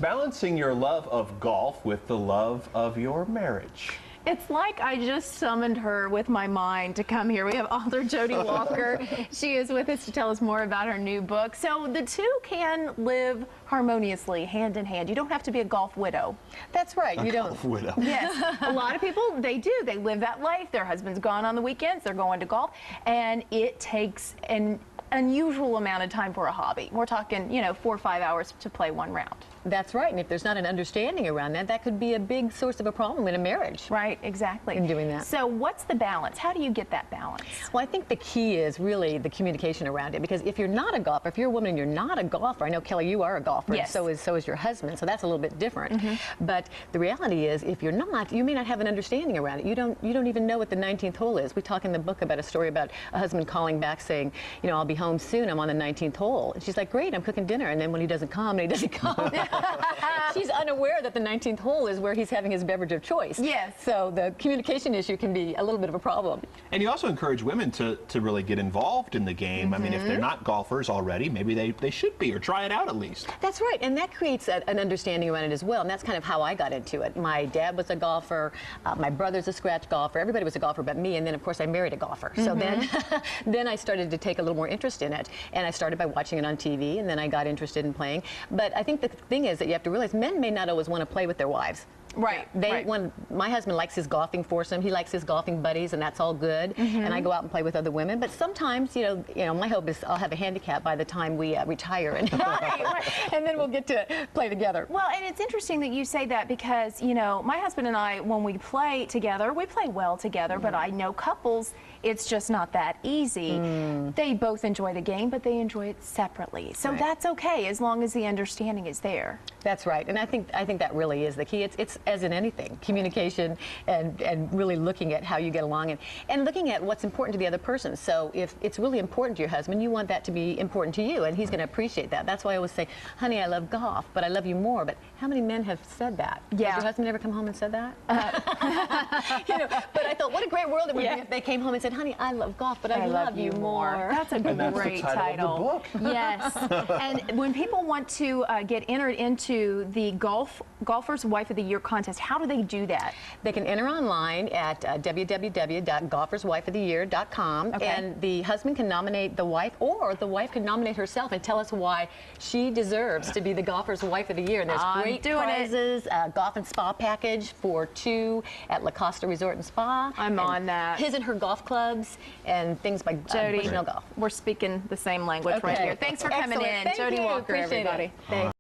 Balancing your love of golf with the love of your marriage. It's like I just summoned her with my mind to come here. We have author Jodi Walker. She is with us to tell us more about her new book. So the two can live harmoniously, hand in hand. You don't have to be a golf widow. That's right. You don't. Golf widow. Yes. A lot of people, they do. They live that life. Their husband's gone on the weekends. They're going to golf. And it takes an unusual amount of time for a hobby. We're talking, 4 or 5 hours to play one round. That's right. And if there's not an understanding around that, that could be a big source of a problem in a marriage. Right, exactly. In doing that. So what's the balance? How do you get that balance? Well, I think the key is really the communication around it, because if you're not a golfer, if you're a woman and you're not a golfer, I know, Kelly, you are a golfer, yes. and so is your husband, so that's a little bit different. But the reality is, if you're not, you may not have an understanding around it. You don't even know what the 19th hole is. We talk in the book about a story about a husband calling back saying, I'll be home soon, I'm on the 19th hole. And she's like, great, I'm cooking dinner. And then when he doesn't come, she's unaware that the 19th hole is where he's having his beverage of choice. Yes. So the communication issue can be a little bit of a problem. And you also encourage women to really get involved in the game. I mean, if they're not golfers already, maybe they should be, or try it out at least. That's right, and that creates an understanding around it as well, and that's kind of how I got into it. My dad was a golfer, my brother's a scratch golfer, everybody was a golfer but me, and then of course I married a golfer. So then I started to take a little more interest in it, and I started by watching it on TV, and then I got interested in playing. But I think the thing is that you have to realize men may not always want to play with their wives. Right. My husband likes his golfing foursome. He likes his golfing buddies, and that's all good. And I go out and play with other women. But sometimes, my hope is I'll have a handicap by the time we retire, and, and then we'll get to play together. Well, and it's interesting that you say that because, my husband and I, when we play together, we play well together, but I know couples, it's just not that easy. They both enjoy the game, but they enjoy it separately. So that's okay, as long as the understanding is there. That's right, and I think that really is the key. It's as in anything, communication and really looking at how you get along and looking at what's important to the other person. So if it's really important to your husband, you want that to be important to you, and he's going to appreciate that. That's why I always say, honey, I love golf, but I love you more. But how many men have said that? Yeah. Has your husband ever come home and said that? But I thought, what a great world it would be if they came home and said, honey, I love golf, but I love you more. That's a great title. Of the book. Yes. And when people want to get entered into the Golfer's Wife of the Year contest, how do they do that? They can enter online at www.golferswifeoftheyear.com, and the husband can nominate the wife, or the wife can nominate herself and tell us why she deserves to be the Golfer's Wife of the Year. And there's great prizes, golf and spa package for 2 at La Costa Resort and Spa. I'm on that. His and her golf clubs and things by Jodi. Bushnell Golf. We're speaking the same language right here. Thanks for coming in. Thank Jodi you. Walker, Appreciate everybody. Thanks.